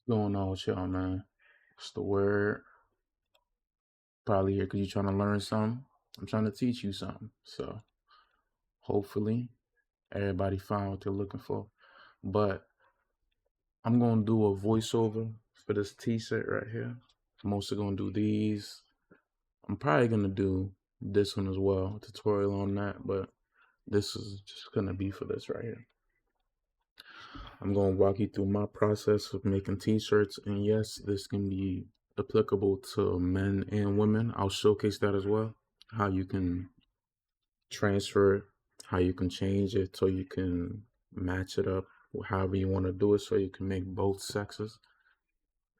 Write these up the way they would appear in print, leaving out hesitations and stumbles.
Going on with y'all, man? What's the word? Probably here because you're trying to learn something. I'm trying to teach you something. So hopefully everybody find what they're looking for. But I'm gonna do a voiceover for this t-shirt right here. I'm also gonna do these. I'm probably gonna do this one as well, a tutorial on that, but this is just gonna be for this right here. I'm gonna walk you through my process of making t-shirts, and yes, this can be applicable to men and women. I'll showcase that as well. How you can transfer it, how you can change it so you can match it up however you want to do it so you can make both sexes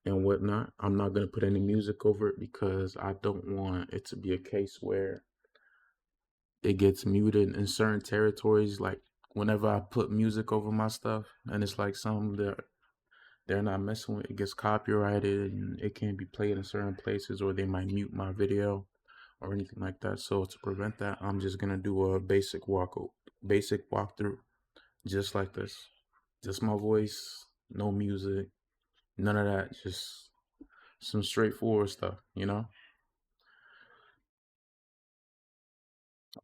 and whatnot. I'm not going to put any music over it because I don't want it to be a case where it gets muted in certain territories. Like whenever I put music over my stuff and it's like something that they're not messing with, it gets copyrighted and it can't be played in certain places, or they might mute my video or anything like that. So to prevent that, I'm just gonna do a basic walkthrough, just like this. Just my voice, no music, none of that. Just some straightforward stuff, you know.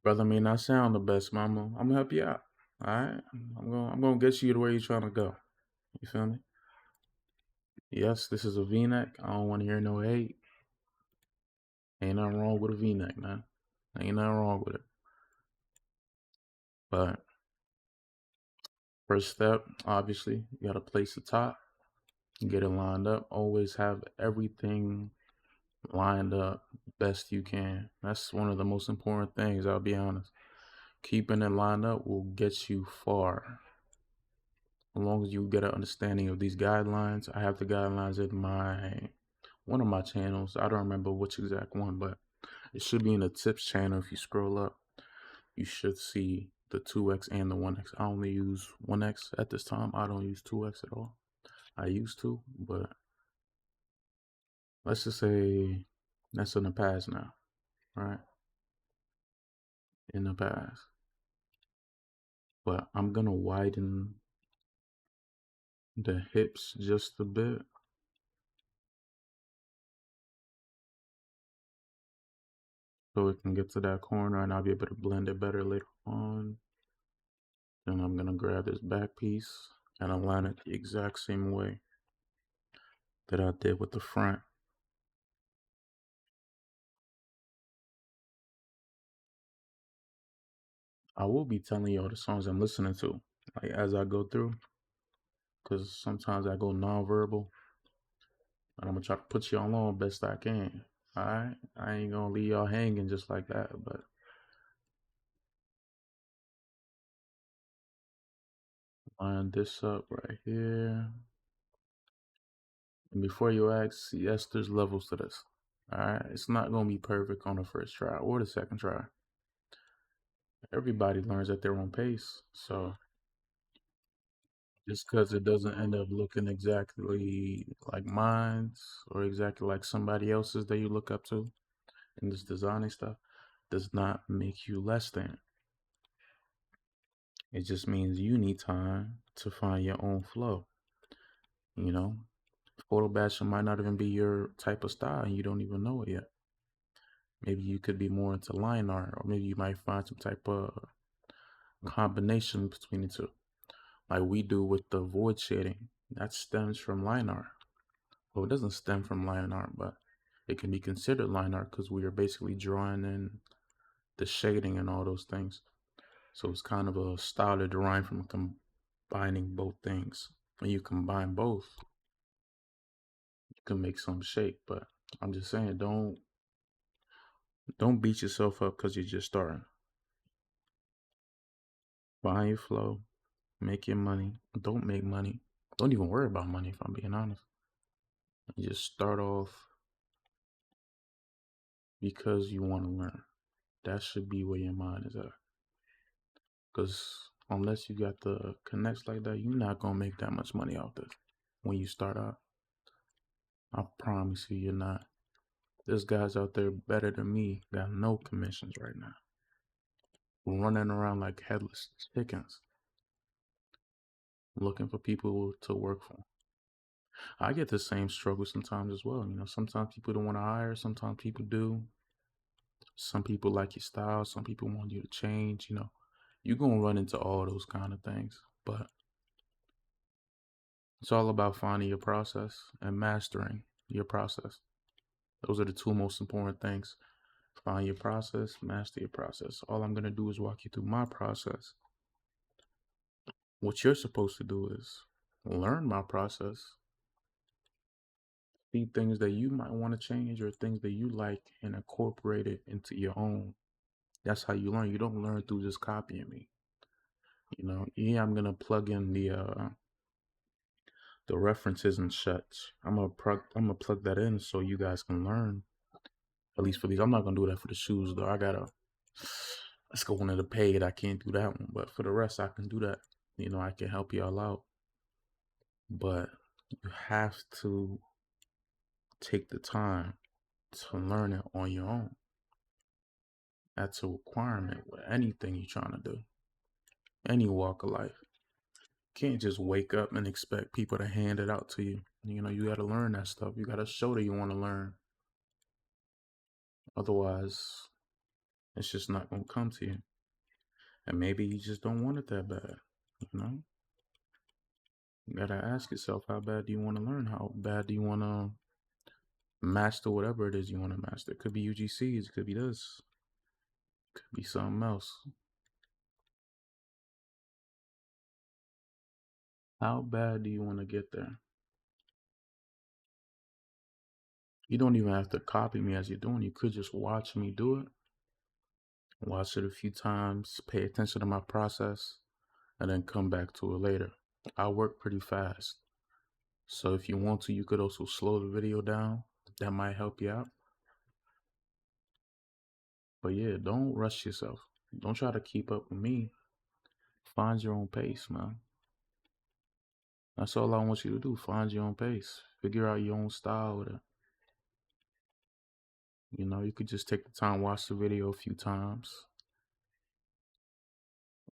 Brother may not sound the best, mama. I'm gonna help you out. All right, I'm gonna get you to where you're trying to go. You feel me? Yes, this is a V-neck. I don't want to hear no hate. Ain't nothing wrong with a V-neck, man. Ain't nothing wrong with it. But first step, obviously, you gotta place the top, get it lined up. Always have everything lined up best you can. That's one of the most important things, I'll be honest. Keeping it lined up will get you far. As long as you get an understanding of these guidelines. I have the guidelines in one of my channels. I don't remember which exact one, but it should be in the tips channel. If you scroll up, you should see the 2x and the 1x. I only use 1x at this time. I don't use 2x at all. I used to, but let's just say that's in the past now, right? In the past. But I'm gonna widen the hips just a bit. So it can get to that corner and I'll be able to blend it better later on. Then I'm gonna grab this back piece and align it the exact same way that I did with the front. I will be telling y'all the songs I'm listening to, like as I go through, because sometimes I go non-verbal, and I'm gonna try to put y'all on best I can. All right, I ain't gonna leave y'all hanging just like that, but line this up right here. And before you ask, yes, there's levels to this. All right, it's not gonna be perfect on the first try or the second try. Everybody learns at their own pace, so just because it doesn't end up looking exactly like mine's or exactly like somebody else's that you look up to in this designing stuff, does not make you less than. It just means you need time to find your own flow. You know, photo bashing might not even be your type of style and you don't even know it yet. Maybe you could be more into line art, or maybe you might find some type of combination between the two, like we do with the void shading. That stems from line art. Well, it doesn't stem from line art, but it can be considered line art because we are basically drawing in the shading and all those things. So it's kind of a style that derived from combining both things. When you combine both, you can make some shape. But I'm just saying, don't beat yourself up because you're just starting. Find your flow, make your money. Don't make money. Don't even worry about money if I'm being honest. You just start off because you want to learn. That should be where your mind is at. Because unless you got the connects like that, you're not gonna make that much money off this when you start out. I promise you, you're not. There's guys out there better than me, got no commissions right now, running around like headless chickens, looking for people to work for. I get the same struggle sometimes as well. You know, sometimes people don't want to hire, sometimes people do. Some people like your style, some people want you to change. You know, you're going to run into all those kind of things. But it's all about finding your process and mastering your process. Those are the two most important things. Find your process, master your process. All I'm going to do is walk you through my process. What you're supposed to do is learn my process, see things that you might want to change or things that you like and incorporate it into your own. That's how you learn. You don't learn through just copying me. You know, yeah, I'm gonna plug in the references and such. I'm gonna plug that in so you guys can learn. At least for these, I'm not gonna do that for the shoes though. Let's go into the paid. I can't do that one, but for the rest, I can do that. You know, I can help y'all out, but you have to take the time to learn it on your own. That's a requirement with anything you're trying to do, any walk of life. You can't just wake up and expect people to hand it out to you. You know, you got to learn that stuff. You got to show that you want to learn. Otherwise, it's just not going to come to you. And maybe you just don't want it that bad. You know, you got to ask yourself, how bad do you want to learn? How bad do you want to master whatever it is you want to master? It could be UGCs, it could be this, it could be something else. How bad do you want to get there? You don't even have to copy me as you're doing. You could just watch me do it. Watch it a few times, pay attention to my process, and then come back to it later. I work pretty fast. So if you want to, you could also slow the video down. That might help you out. But yeah, don't rush yourself. Don't try to keep up with me. Find your own pace, man. That's all I want you to do. Find your own pace. Figure out your own style with it. You know, you could just take the time, watch the video a few times,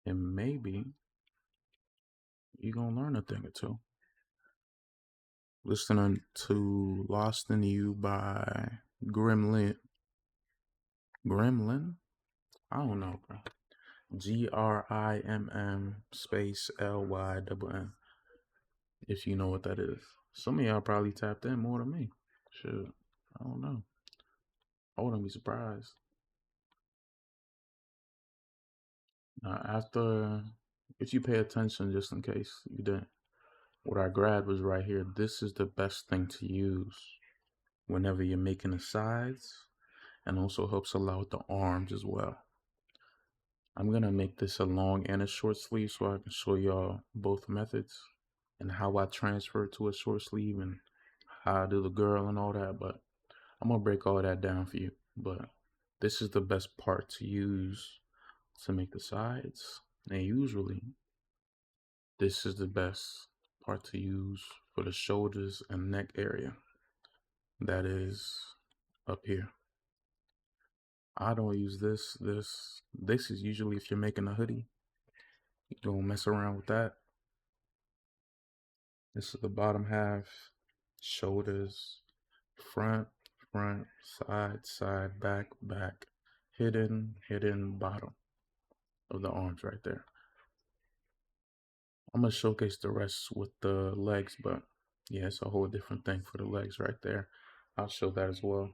and maybe you're going to learn a thing or two. Listening to Lost in You by Gremlin. Gremlin? I don't know, bro. GRIMM space LYNN. If you know what that is. Some of y'all probably tapped in more than me. Shoot. I don't know. I wouldn't be surprised. After, if you pay attention, just in case you didn't, what I grabbed was right here. This is the best thing to use whenever you're making the sides, and also helps a lot with the arms as well. I'm gonna make this a long and a short sleeve so I can show y'all both methods and how I transfer to a short sleeve and how I do the girl and all that, but I'm gonna break all that down for you. But this is the best part to use to make the sides, and usually this is the best part to use for the shoulders and neck area. That is up here. I don't use this. This is usually if you're making a hoodie. You don't mess around with that. This is the bottom half, shoulders, front, side, back, hidden, bottom of the arms right there. I'm gonna showcase the rest with the legs, but yeah, it's a whole different thing for the legs right there. I'll show that as well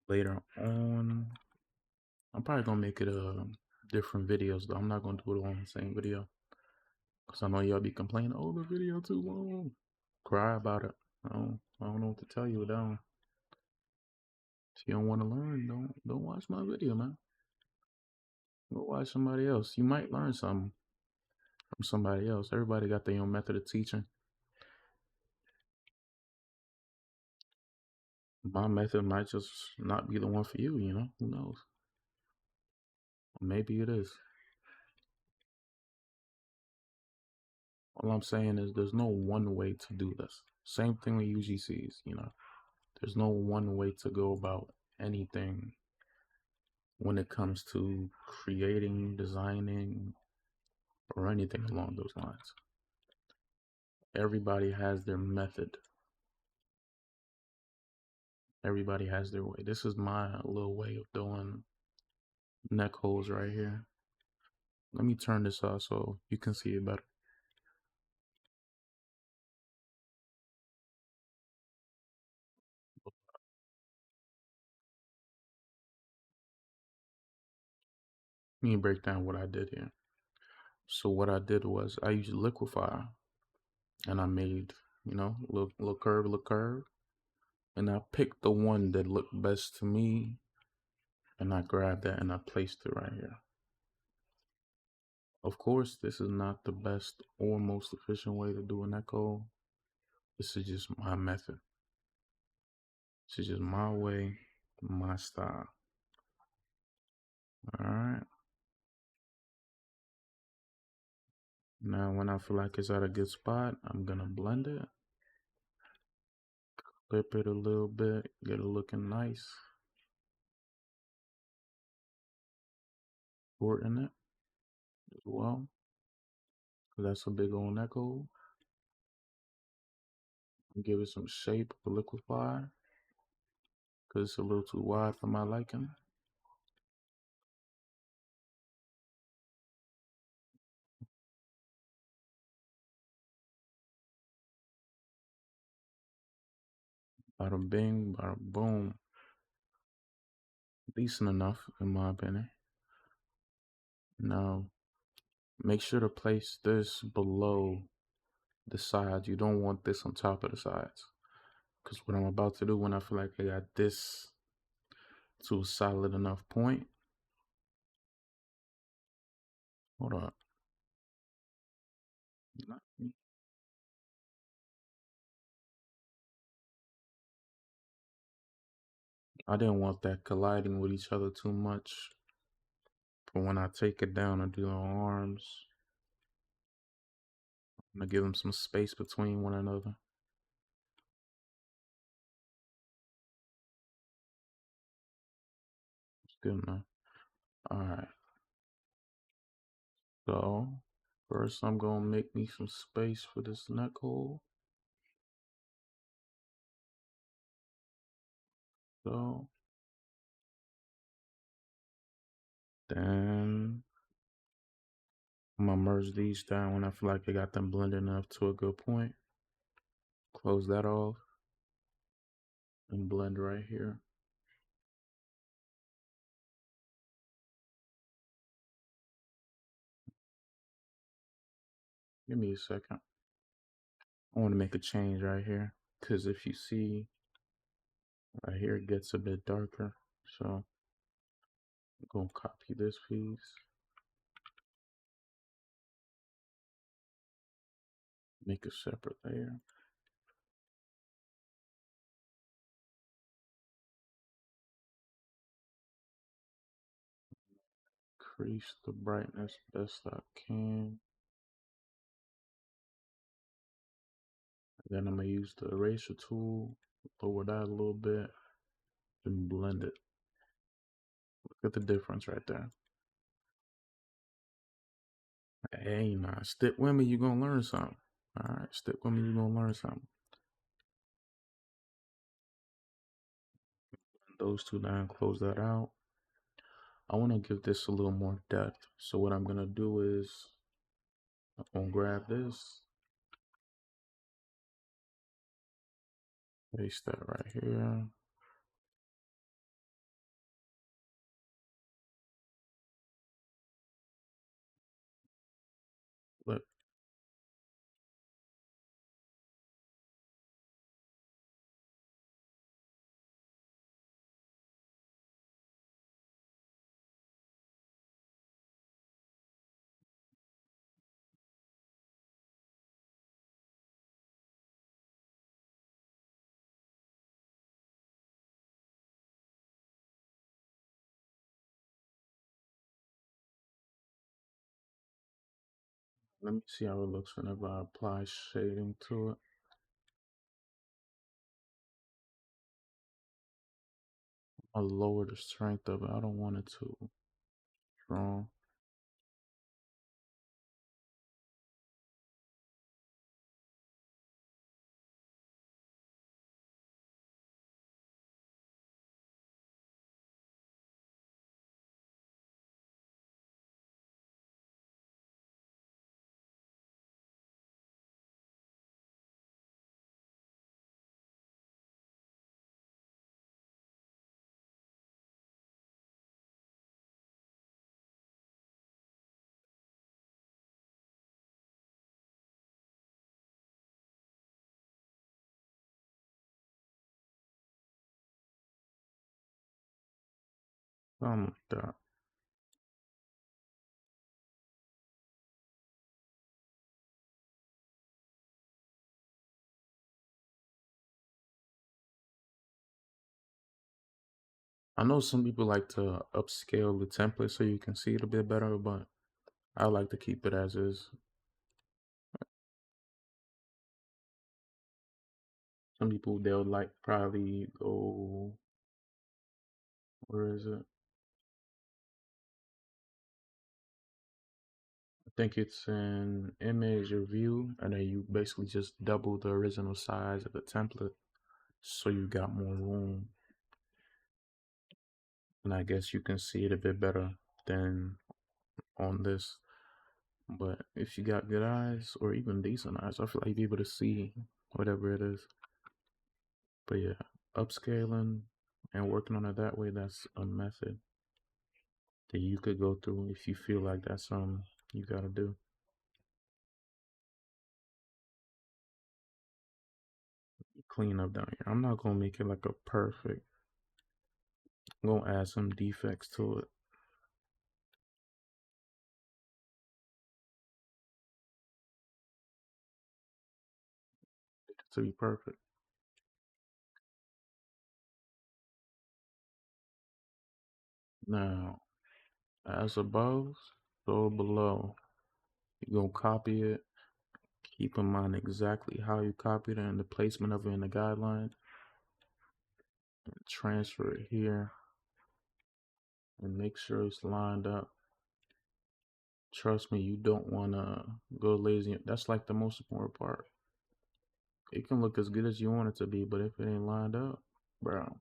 later on. I'm probably gonna make it different videos though. I'm not gonna do it all in the same video because I know y'all be complaining, oh, the video too long. Cry about it. I don't know what to tell you with that one. If you don't want to learn, don't watch my video, man. Go watch somebody else. You might learn something from somebody else. Everybody got their own method of teaching. My method might just not be the one for you, you know? Who knows? Maybe it is. All I'm saying is there's no one way to do this. Same thing with UGCs, you know. There's no one way to go about anything when it comes to creating, designing, or anything along those lines. Everybody has their method. Everybody has their way. This is my little way of doing neck holes right here. Let me turn this off so you can see it better. Let me break down what I did here. So what I did was I used Liquify, and I made, little curve, and I picked the one that looked best to me, and I grabbed that and I placed it right here. Of course, this is not the best or most efficient way to do an echo. This is just my method. This is just my way, my style. All right. Now, when I feel like it's at a good spot, I'm gonna blend it, clip it a little bit, get it looking nice, shorten it as well, because that's a big old echo. Give it some shape with Liquify, because it's a little too wide for my liking. Bada bing, bada boom. Decent enough, in my opinion. Now, make sure to place this below the sides. You don't want this on top of the sides. Because what I'm about to do, when I feel like I got this to a solid enough point. Hold up. I didn't want that colliding with each other too much. But when I take it down and do the arms, I'm going to give them some space between one another. It's good enough. Alright. So, first I'm going to make me some space for this neck hole. So, then I'm going to merge these down when I feel like I got them blended enough to a good point. Close that off. And blend right here. Give me a second. I want to make a change right here. Because if you see, right here it gets a bit darker. So, I'm going to copy this piece. Make a separate layer. Increase the brightness best I can. Then I'm going to use the eraser tool, lower that a little bit, and blend it. Look at the difference right there. Hey, nah, stick with me, you're going to learn something. All right, stick with me, you're going to learn something. Those two down, close that out. I want to give this a little more depth. So what I'm going to do is I'm going to grab this, paste that right here. Flip. Let me see how it looks whenever I apply shading to it. I'll lower the strength of it. I don't want it too strong. Something like that. I know some people like to upscale the template so you can see it a bit better, but I like to keep it as is. Some people they'll like probably go, where is it? I think it's in image or view, and then you basically just double the original size of the template so you got more room. And I guess you can see it a bit better than on this. But if you got good eyes or even decent eyes, I feel like you'll be able to see whatever it is. But yeah, upscaling and working on it that way, that's a method that you could go through if you feel like that's something you gotta do. Clean up down here. I'm not gonna make it like a perfect. I'm gonna add some defects to it to be perfect. Now, as above, so below. You're gonna copy it. Keep in mind exactly how you copied it and the placement of it in the guideline. Transfer it here and make sure it's lined up. Trust me, you don't want to go lazy. That's like the most important part. It can look as good as you want it to be, but if it ain't lined up, bro,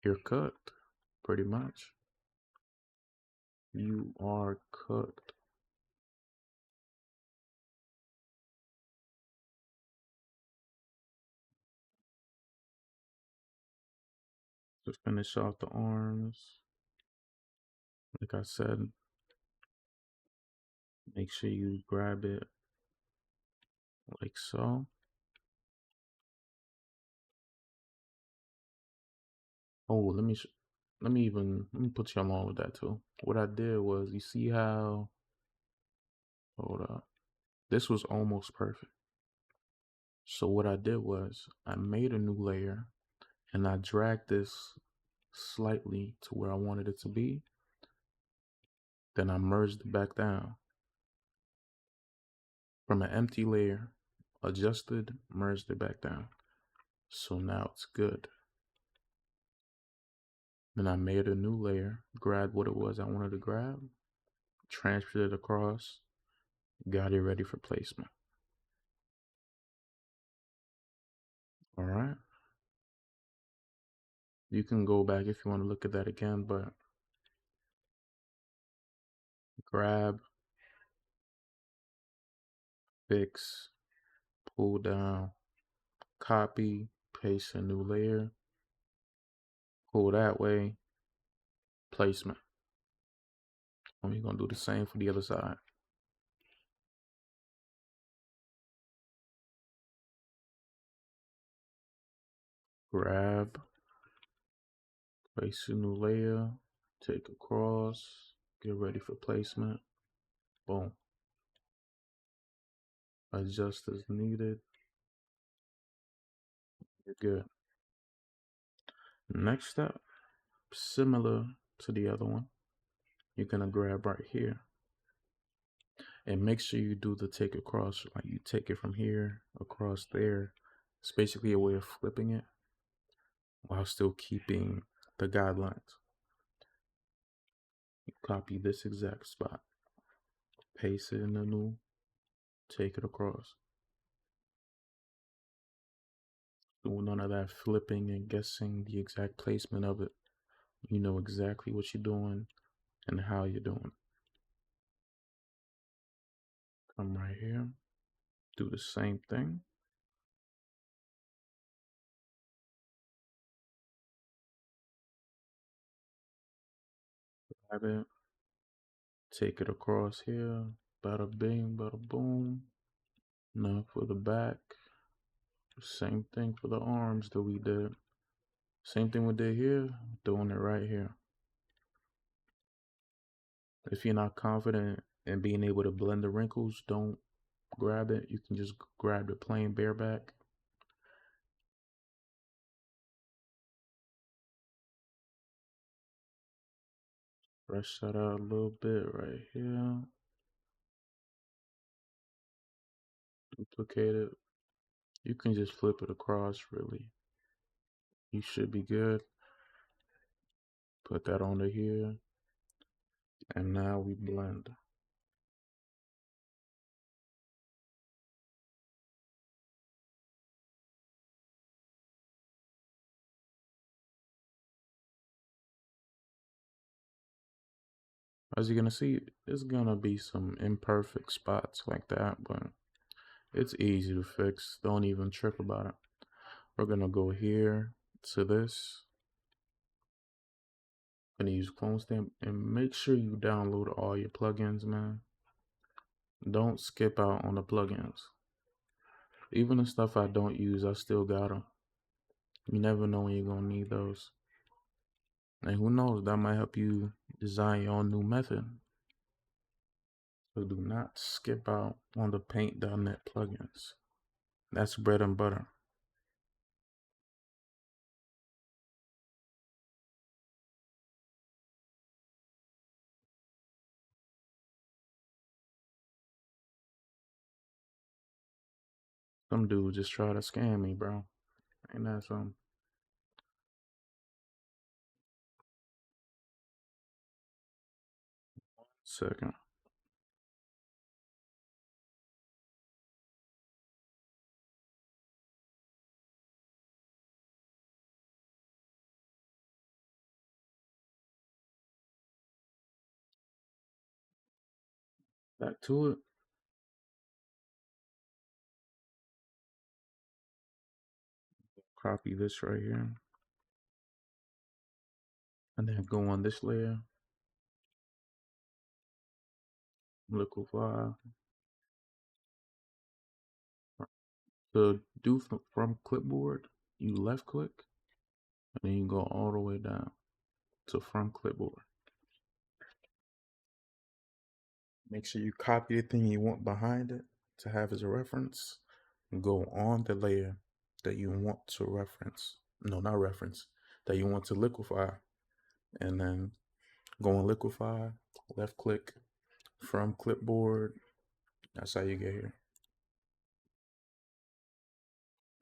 you're cooked. Pretty much. You are cooked. To finish off the arms, like I said, make sure you grab it like so. Oh, let me put you along with that too. What I did was, you see how, hold up, this was almost perfect. So what I did was I made a new layer and I dragged this slightly to where I wanted it to be. Then I merged it back down from an empty layer, adjusted, merged it back down. So now it's good. Then I made a new layer, grabbed what it was I wanted to grab, transferred it across, got it ready for placement. All right. You can go back if you want to look at that again, but grab, fix, pull down, copy, paste a new layer, pull that way, placement. And we're going to do the same for the other side. Grab, place a new layer, take across, get ready for placement. Boom. Adjust as needed. You're good. Next step, similar to the other one, you're going to grab right here. And make sure you do the take across, like you take it from here across there. It's basically a way of flipping it while still keeping the guidelines. You copy this exact spot, paste it in the new, take it across. Do none of that flipping and guessing the exact placement of it. You know exactly what you're doing and how you're doing it. Come right here, do the same thing. Grab it, take it across here, bada bing, bada boom. Now for the back, same thing for the arms that we did. Same thing we did here, doing it right here. If you're not confident in being able to blend the wrinkles, don't grab it. You can just grab the plain bareback. Brush that out a little bit right here. Duplicate it. You can just flip it across, really. You should be good. Put that onto here. And now we blend. As you're gonna see, there's gonna be some imperfect spots like that, but it's easy to fix. Don't even trip about it. We're gonna go here to this. I'm gonna use Clone Stamp and make sure you download all your plugins, man. Don't skip out on the plugins. Even the stuff I don't use, I still got them. You never know when you're gonna need those. And who knows, that might help you design your own new method. So do not skip out on the Paint.net plugins. That's bread and butter. Some dude just try to scam me, bro. Ain't that something? Second. Back to it. Copy this right here. And then go on this layer. Liquify. To do from clipboard, you left click. And then you go all the way down to from clipboard. Make sure you copy the thing you want behind it to have as a reference. Go on the layer that you want to reference. No, not reference. That you want to liquify. And then go on liquify, left click, from clipboard. That's how you get here.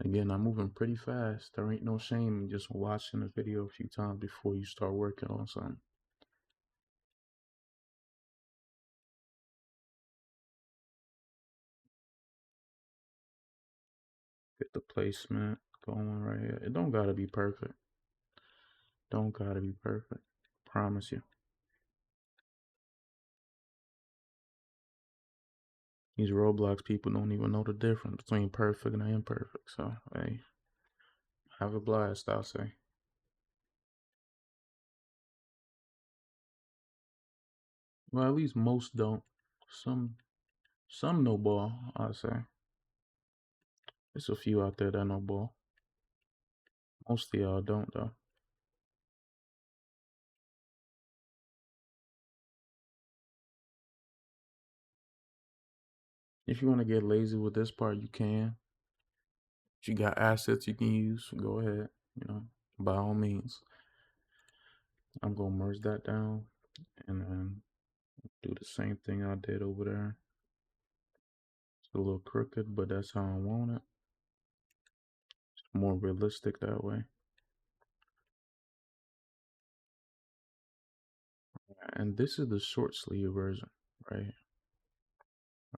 Again, I'm moving pretty fast. There ain't no shame in just watching the video a few times before you start working on something. Get the placement going right here. It don't gotta be perfect. Don't gotta be perfect. Promise you. These Roblox people don't even know the difference between perfect and imperfect. So, hey, have a blast, I'll say. Well, at least most don't. Some know ball, I'll say. There's a few out there that know ball. Most of y'all don't, though. If you want to get lazy with this part, you can. If you got assets you can use, go ahead. By all means. I'm gonna merge that down and then do the same thing I did over there. It's a little crooked, but that's how I want it. It's more realistic that way. And this is the short sleeve version, right?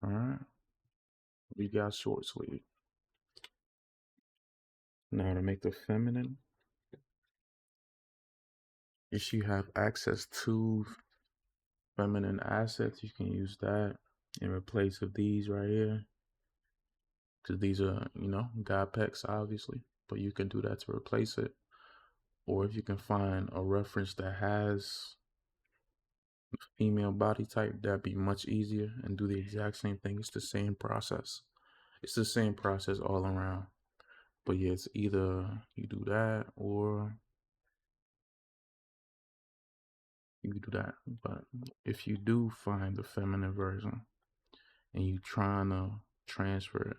All right. We got short sleeve. Now to make the feminine, if you have access to feminine assets, you can use that in place of these right here. Because these are, God pecs, obviously. But you can do that to replace it. Or if you can find a reference that has female body type, that'd be much easier and do the exact same thing. It's the same process. It's the same process all around. But yeah, it's either you do that or you can do that. But if you do find the feminine version and you trying to transfer it,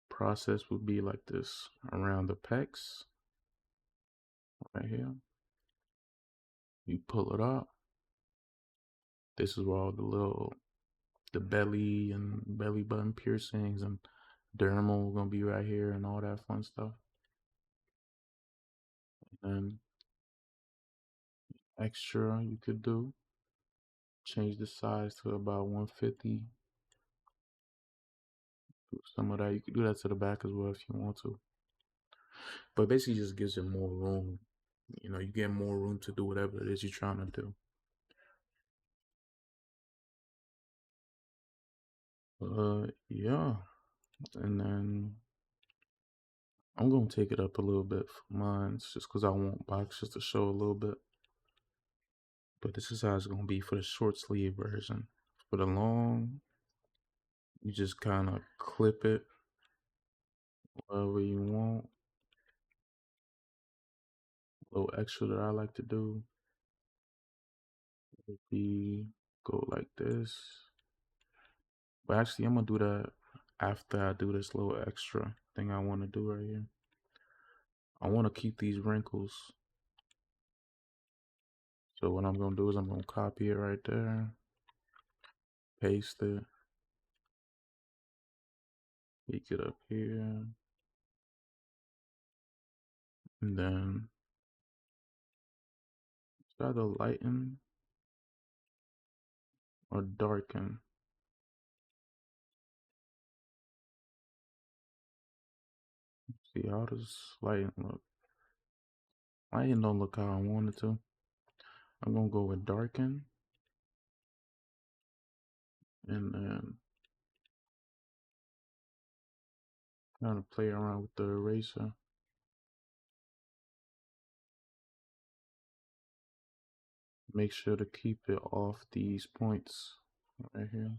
process would be like this: around the pecs, right here. You pull it up. This is where all the belly and belly button piercings and dermal gonna be right here and all that fun stuff. And extra you could do, change the size to about 150. Some of that you could do that to the back as well if you want to. But basically just gives it more room. You know, you get more room to do whatever it is you're trying to do. Yeah. And then I'm gonna take it up a little bit for mine, just because I want boxes to show a little bit. But this is how it's gonna be for the short sleeve version. For the long, you just kind of clip it wherever you want. A little extra that I like to do would be go like this. But actually, I'm gonna do that after I do this little extra thing I want to do right here. I want to keep these wrinkles. So what I'm gonna do is I'm gonna copy it right there, paste it, make it up here, and then either lighten or darken. See how does lighten look? Lighten don't look how I want it to. I'm gonna go with darken, and then kind of play around with the eraser. Make sure to keep it off these points right here,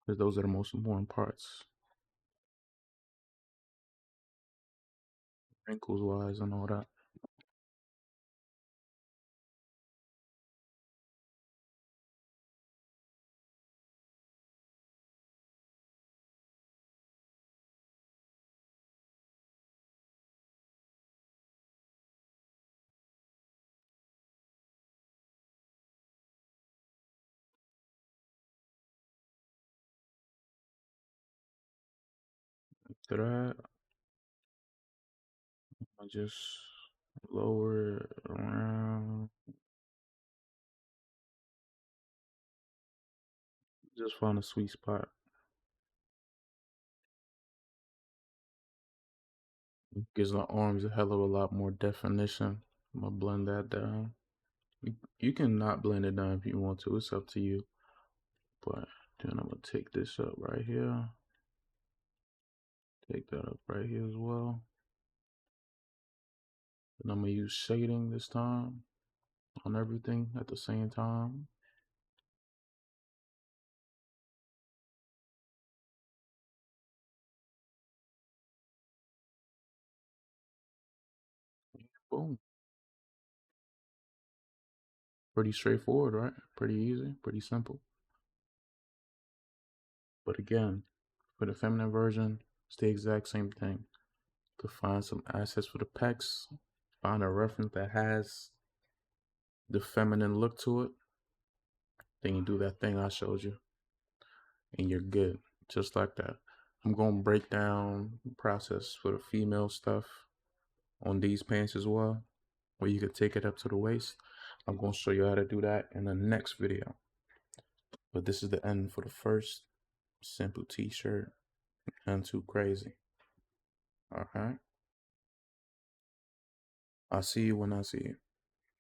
because those are the most important parts, wrinkles wise and all that. After that, I just lower it around. Just find a sweet spot. Gives the arms a hell of a lot more definition. I'm gonna blend that down. You can not blend it down if you want to. It's up to you. But then I'm gonna take this up right here. Take that up right here as well. And I'm gonna use shading this time on everything at the same time. Boom. Pretty straightforward, right? Pretty easy, pretty simple. But again, for the feminine version, it's the exact same thing. To find some assets for the pecs, find a reference that has the feminine look to it, then you do that thing I showed you, and you're good, just like that. I'm gonna break down the process for the female stuff on these pants as well, where you could take it up to the waist. I'm gonna show you how to do that in the next video. But this is the end for the first simple t-shirt. Nothing too crazy. All right. I'll see you when I see you.